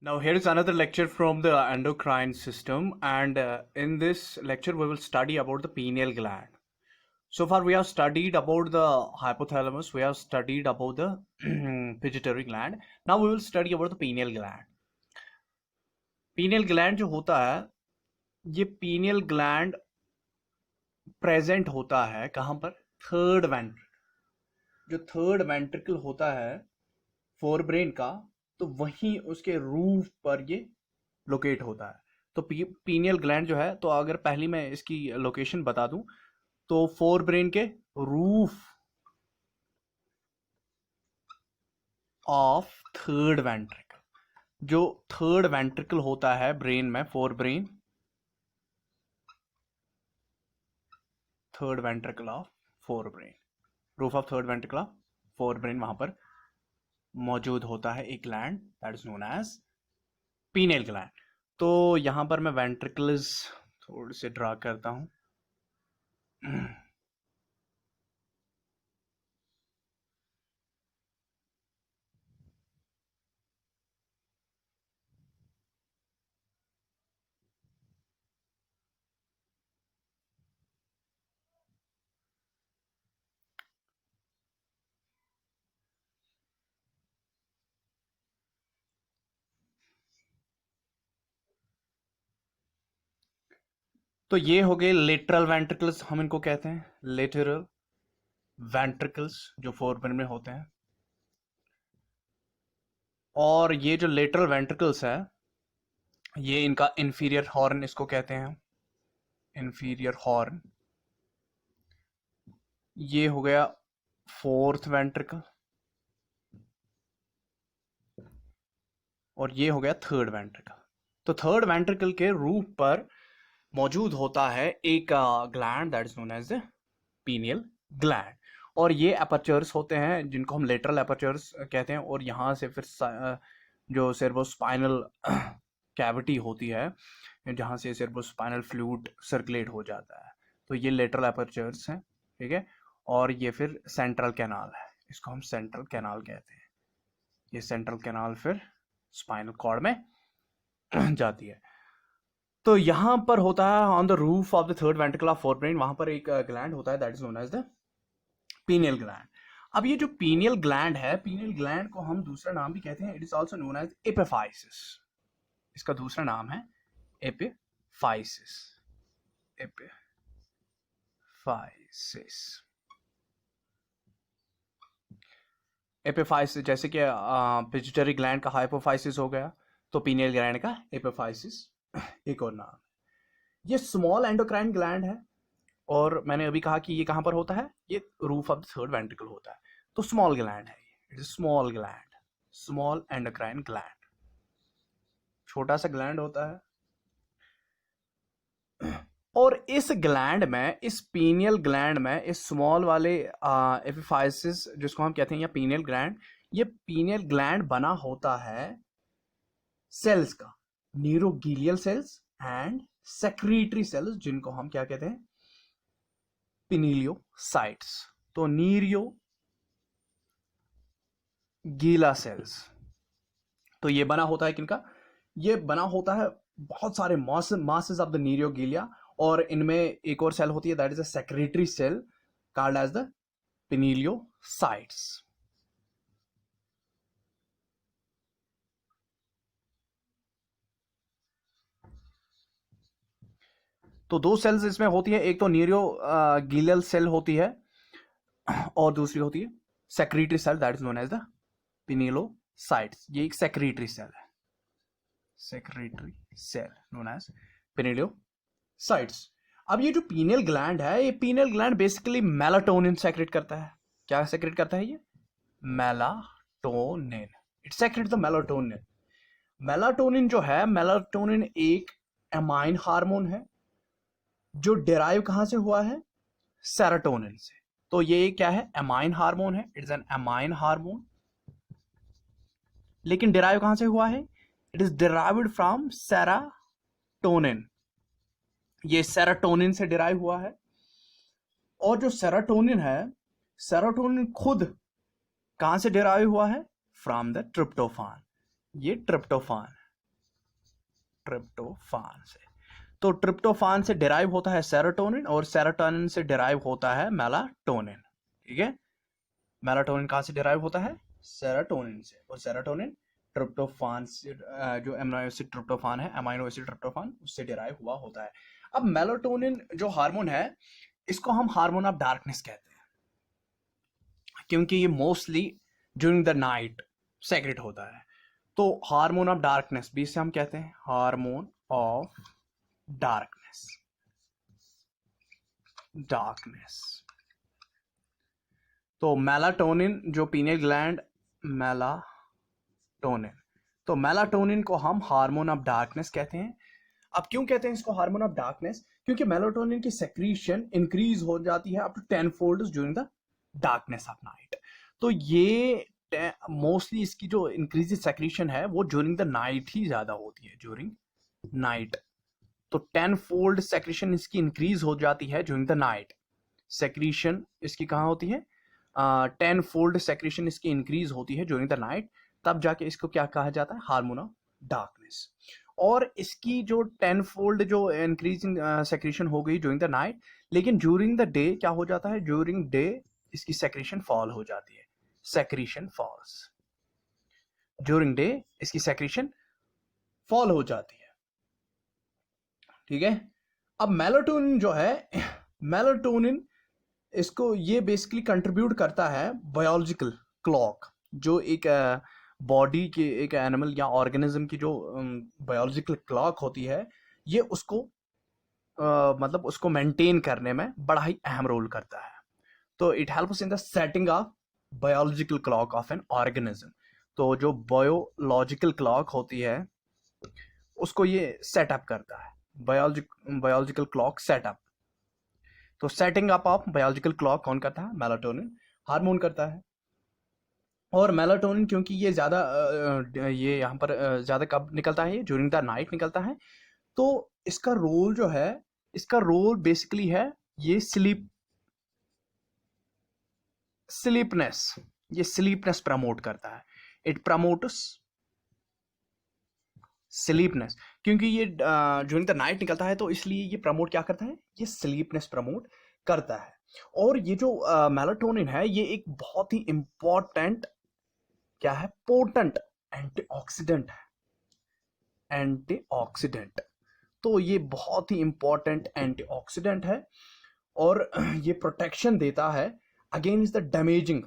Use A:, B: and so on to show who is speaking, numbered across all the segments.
A: Now, here is another lecture from the endocrine system, and in this lecture, we will study about the pineal gland. So far, we have studied about the hypothalamus, we have studied about the pituitary gland. Now, we will study about the pineal gland. Pineal gland जो होता है, ये pineal gland present होता है कहाँ पर? Third ventricle. जो third ventricle होता है फोर ब्रेन का, तो वहीं उसके रूफ पर ये लोकेट होता है. तो पीनियल ग्लैंड जो है, तो अगर पहली मैं इसकी लोकेशन बता दूं, तो फोर ब्रेन के रूफ ऑफ थर्ड वेंट्रिकल. जो थर्ड वेंट्रिकल होता है ब्रेन में, forebrain, third ventricle of forebrain, roof of third ventricle of forebrain, वहां पर मौजूद होता है एक gland that is known as pineal gland. तो यहां पर मैं वेंट्रिकल्स थोड़े से ड्रा करता हूं. तो ये हो गए लेटरल वेंट्रिकल्स, हम इनको कहते हैं लेटरल वेंट्रिकल्स, जो फोर ब्रेन में होते हैं. और ये जो लेटरल वेंट्रिकल्स है, ये इनका इंफीरियर हॉर्न इसको कहते हैं, इंफीरियर हॉर्न. ये हो गया फोर्थ वेंट्रिकल, और ये हो गया थर्ड वेंट्रिकल. तो थर्ड वेंट्रिकल के रूफ पर मौजूद होता है एक gland that is known as the pineal gland. और ये एपर्चर्स होते हैं जिनको हम लेटरल एपर्चर्स कहते हैं. और यहाँ से फिर जो सेर्वोस्पाइनल कैविटी होती है, जहाँ से सेर्वोस्पाइनल फ्लूइड सर्कुलेट हो जाता है, तो ये लेटरल एपर्चर्स हैं. ठीक है. और ये फिर सेंट्रल कैनाल है, इसको हम सेंट्रल कैनाल कहते हैं. ये सेंट्रल कैनाल फिर स्पाइनल कॉर्ड में जाती है. तो यहां पर होता है on the roof of the third ventricle of forebrain, वहां पर एक ग्लैंड होता है that is known as the pineal gland. अब ये जो पीनियल ग्लैंड है, पीनियल ग्लैंड को हम दूसरा नाम भी कहते हैं, it is also known as epiphysis. इसका दूसरा नाम है एपिफाइसिस, एपिफाइसिस. एपिफाइसिस जैसे कि पिट्यूटरी ग्लैंड का हाइपोफाइसिस हो गया, तो पीनियल ग्लैंड का एपिफाइसिस एक और नाम. ये स्मॉल एंडोक्राइन ग्लैंड है, और मैंने अभी कहा कि ये कहां पर होता है, ये roof of the third ventricle होता है. तो स्मॉल ग्लैंड है ये, it is small gland, small endocrine gland, छोटा सा ग्लैंड होता है. और इस ग्लैंड में, इस पीनियल ग्लैंड में, इस स्मॉल वाले एपिफाइसिस जिसको हम कहते हैं या पीनियल ग्लैंड, ये पीनियल ग्लैंड बना होता है सेल्स का, न्यूरोगीलियल सेल्स एंड सेक्रीटरी सेल्स, जिनको हम क्या कहते हैं, पिनीलियोसाइट्स. तो नीरियो गीला सेल्स. तो ये बना होता है किनका, ये बना होता है बहुत सारे मासेस ऑफ द नीरियोगीलिया. और इनमें एक और सेल होती है that is a secretory cell called as the pinealocytes. तो दो सेल्स इसमें होती है, एक तो नीरियो गीलियल सेल होती है, और दूसरी होती है secretory cell that is known as the pinealocytes. ये एक सेक्रेटरी सेल है, secretory cell known as pinealocytes. अब ये जो पीनियल ग्लैंड है, ये pineal gland basically melatonin secrete करता है. क्या सेक्रेट करता है ये? Melatonin. It secrete the melatonin. Melatonin जो है, मेलाटोनिन एक एमाइन हार्मोन है जो डिराइव कहां से हुआ है, सेरोटोनिन से. तो ये क्या है, एमाइन हार्मोन है, it is an amine hormone. लेकिन डिराइव कहां से हुआ है, it is derived from serotonin. ये सेरोटोनिन से डिराइव हुआ है. और जो सेरोटोनिन है, सेरोटोनिन खुद कहां से डिराइव हुआ है, फ्रॉम द ट्रिप्टोफान. ये ट्रिप्टोफान, ट्रिप्टोफान से। तो ट्रिप्टोफान से डिराइव होता है सेरोटोनिन और सेरोटोनिन से डिराइव होता है मेलाटोनिन। ठीक है, मेलाटोनिन कहाँ से डिराइव होता है? सेरोटोनिन से। और सेरोटोनिन ट्रिप्टोफान से, जो अमीनो एसिड ट्रिप्टोफान है, अमीनो एसिड ट्रिप्टोफान, उससे डिराइव हुआ होता है। अब मेलाटोनिन जो हार्मोन है, इसको हम हार्मोन ऑफ डार्कनेस कहते हैं, क्योंकि ये mostly during the night secrete होता है। तो हार्मोन ऑफ डार्कनेस भी इसे हम कहते हैं हार्मोन ऑफ डार्कनेस। डार्कनेस। तो मेलाटोनिन जो पीनियल ग्लैंड, मेलाटोनिन, तो मेलाटोनिन को हम हार्मोन ऑफ डार्कनेस कहते हैं। अब क्यों कहते हैं इसको हार्मोन ऑफ डार्कनेस? क्योंकि मेलाटोनिन की सेक्रीशन इंक्रीज हो जाती है up to 10 fold during the darkness of night. तो ये मोस्टली इसकी जो इंक्रीज सेक्रीशन है वो ड्यूरिंग द नाइट ही ज्यादा होती है, ड्यूरिंग नाइट। तो 10 फोल्ड सेक्रीशन इसकी इंक्रीज हो जाती है ड्यूरिंग द नाइट। सेक्रीशन इसकी कहाँ होती है? 10 फोल्ड सेक्रीशन इसकी इंक्रीज होती है ड्यूरिंग द नाइट, तब जाके इसको क्या कहा जाता है? Hormone of darkness. और इसकी जो 10 फोल्ड जो इंक्रीजिंग सेक्रीशन हो गई ड्यूरिंग द नाइट, लेकिन ड्यूरिंग द डे क्या हो जाता है? ड्यूरिंग डे इसकी सेक्रीशन फॉल हो जाती है, सेक्रीशन फॉल्स। ड्यूरिंग डे इसकी सेक्रीशन फॉल हो जाती है। ठीक है, अब मेलाटोनिन जो है, मेलाटोनिन इसको ये बेसिकली कंट्रीब्यूट करता है बायोलॉजिकल क्लॉक, जो एक बॉडी के एक एनिमल या ऑर्गेनिज्म की जो बायोलॉजिकल क्लॉक होती है, ये उसको मतलब उसको मेंटेन करने में बड़ा ही अहम रोल करता है। तो it helps in the setting of biological clock of an organism. तो जो बायोलॉजिकल क्लॉक होती है उसको ये सेटअप करता है, बायोलॉजिकल क्लॉक सेटअप। तो setting up of biological clock कौन करता है? मेलाटोनिन हार्मोन करता है। और मेलाटोनिन क्योंकि ये ज्यादा ये यहाँ पर ज्यादा कब निकलता है? ड्यूरिंग द नाइट निकलता है। तो इसका रोल जो है, इसका रोल बेसिकली है ये स्लीपनेस, ये स्लीपनेस प्रमोट करता है। इट प्रमोट्स स्लीपनेस, क्योंकि ये ड्यूरिंग द नाइट निकलता है, तो इसलिए ये प्रमोट क्या करता है? ये स्लीपनेस प्रमोट करता है। और ये जो मेलाटोनिन है, ये एक बहुत ही इंपॉर्टेंट क्या है? पोटेंट एंटीऑक्सीडेंट है। एंटीऑक्सीडेंट, तो ये बहुत ही इंपॉर्टेंट एंटीऑक्सीडेंट है और ये प्रोटेक्शन देता है against the damaging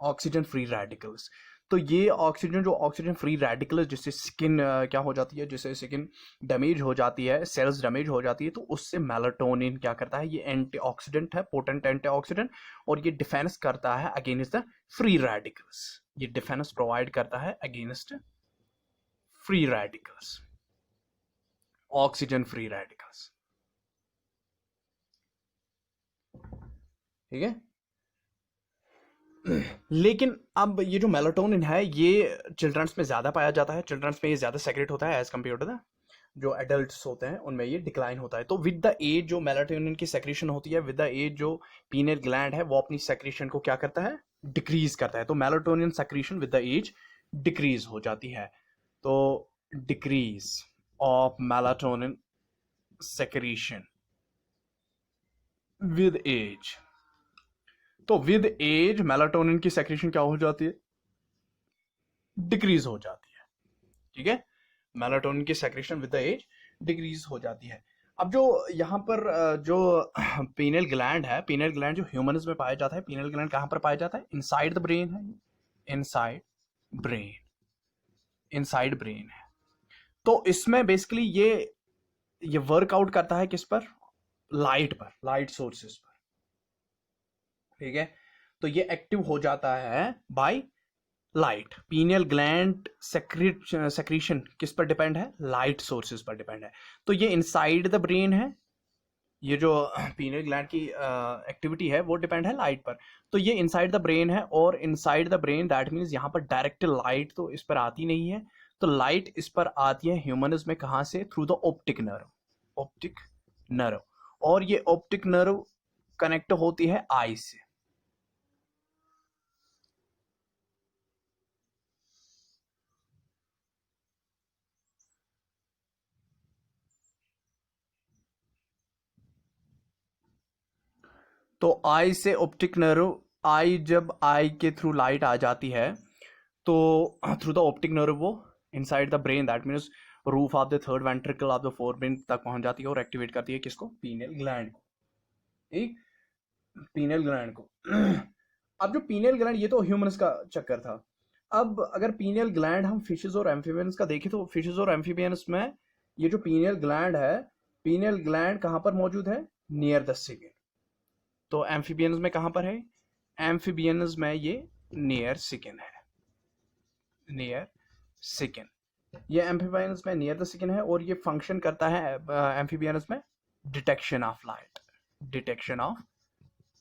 A: oxygen free radicals. तो ये ऑक्सीजन जो ऑक्सीजन फ्री रेडिकल जिससे स्किन क्या हो जाती है, जिससे स्किन डैमेज हो जाती है, सेल्स डैमेज हो जाती है, तो उससे मेलाटोनिन क्या करता है? ये एंटीऑक्सीडेंट है, पोटेंट एंटीऑक्सीडेंट, और ये डिफेंस करता है अगेंस्ट द फ्री रेडिकल्स। ये डिफेंस प्रोवाइड करता है against free radicals, oxygen free radicals. ठीक है, लेकिन अब ये जो मेलाटोनिन है ये चिल्ड्रंस में ज्यादा पाया जाता है, चिल्ड्रंस में ये ज्यादा सेक्रेट होता है एज कम्पेयर टू द जो एडल्ट्स होते हैं, उनमें ये डिक्लाइन होता है। तो विद द एज जो मेलाटोनिन की सेक्रेशन होती है, विद द एज जो पीनियल ग्लैंड है वो अपनी सेक्रेशन को क्या करता है? डिक्रीज करता है। तो melatonin secretion with the age decrease हो जाती है। तो decrease of melatonin secretion with age, तो विद एज मेलाटोनिन की सेक्रेशन क्या हो जाती है? डिक्रीज हो जाती है। ठीक है, मेलाटोनिन की secretion with the age decrease हो जाती है। अब जो यहाँ पर जो पीनियल ग्लैंड है, पीनियल ग्लैंड जो ह्यूमन्स में पाया जाता है, पीनियल ग्लैंड कहाँ पर पाया जाता है? इनसाइड द ब्रेन है, इनसाइड ब्रेन, इनसाइड ब्रेन है। तो इसमें बेसिकली ये वर्कआउट करता है किस पर? लाइट पर, लाइट सोर्सेस पर। ठीक है, तो ये एक्टिव हो जाता है by light. Pineal gland secretion किस पर डिपेंड है? लाइट सोर्सेज पर डिपेंड है। तो ये इनसाइड द ब्रेन है, ये जो पीनियल ग्लैंड की एक्टिविटी है वो डिपेंड है लाइट पर। तो ये इनसाइड द ब्रेन है, और inside the brain that means यहाँ पर डायरेक्ट लाइट तो इस पर आती नहीं है। तो लाइट इस पर आती है ह्यूमन्स में कहाँ से? Through the optic nerve, optic nerve. और ये ऑप्टिक नर्व कनेक्ट होती है आई से। तो आई से ऑप्टिक नर्व, आई जब आई के थ्रू लाइट आ जाती है तो थ्रू द ऑप्टिक नर्व वो inside the brain, that means roof of the third ventricle of the fore brain तक पहुंच जाती है और एक्टिवेट करती है किसको? पीनियल ग्लैंड को। ठीक, पीनियल ग्लैंड को। अब जो पीनियल ग्लैंड, ये तो ह्यूमंस का चक्कर था। अब अगर पीनियल ग्लैंड हम फिशेस और एम्फीबियंस का देखें तो फिशेस और एम्फीबियंस में ये जो पीनियल ग्लैंड है, पीनियल ग्लैंड कहाँ पर मौजूद है? Near the skin. तो एम्फीबियंस में कहाँ पर है? एम्फीबियंस में ये नियर स्किन है, नियर स्किन। ये एम्फीबियंस में नियर द स्किन है और ये फंक्शन करता है एम्फीबियंस में detection of light, detection of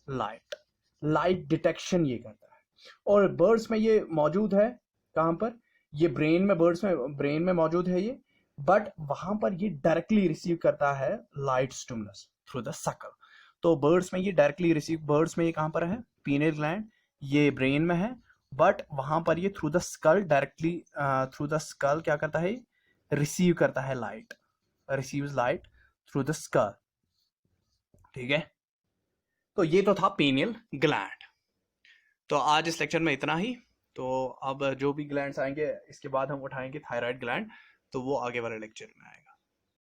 A: light, light detection ये करता है। और बर्ड्स में ये मौजूद है कहाँ पर? ये ब्रेन में, बर्ड्स में ब्रेन में मौजूद है ये, बट वहां पर ये डायरेक्टली रिसीव करता है लाइट स्टिमुलस थ्रू द सकल। तो बर्ड्स में ये डायरेक्टली रिसीव, बर्ड्स में ये कहाँ पर है? पीनियल ग्लैंड, ये ब्रेन में है, बट वहां पर ये through the skull directly, through the skull क्या करता है? रिसीव करता है light, receives light through the skull. ठीक है, तो ये तो था पीनियल ग्लैंड। तो आज इस लेक्चर में इतना ही। तो अब जो भी ग्लैंड्स आएंगे इसके बाद हम उठाएंगे थायराइड ग्लैंड, तो वो आगे वाले लेक्चर में आएगा।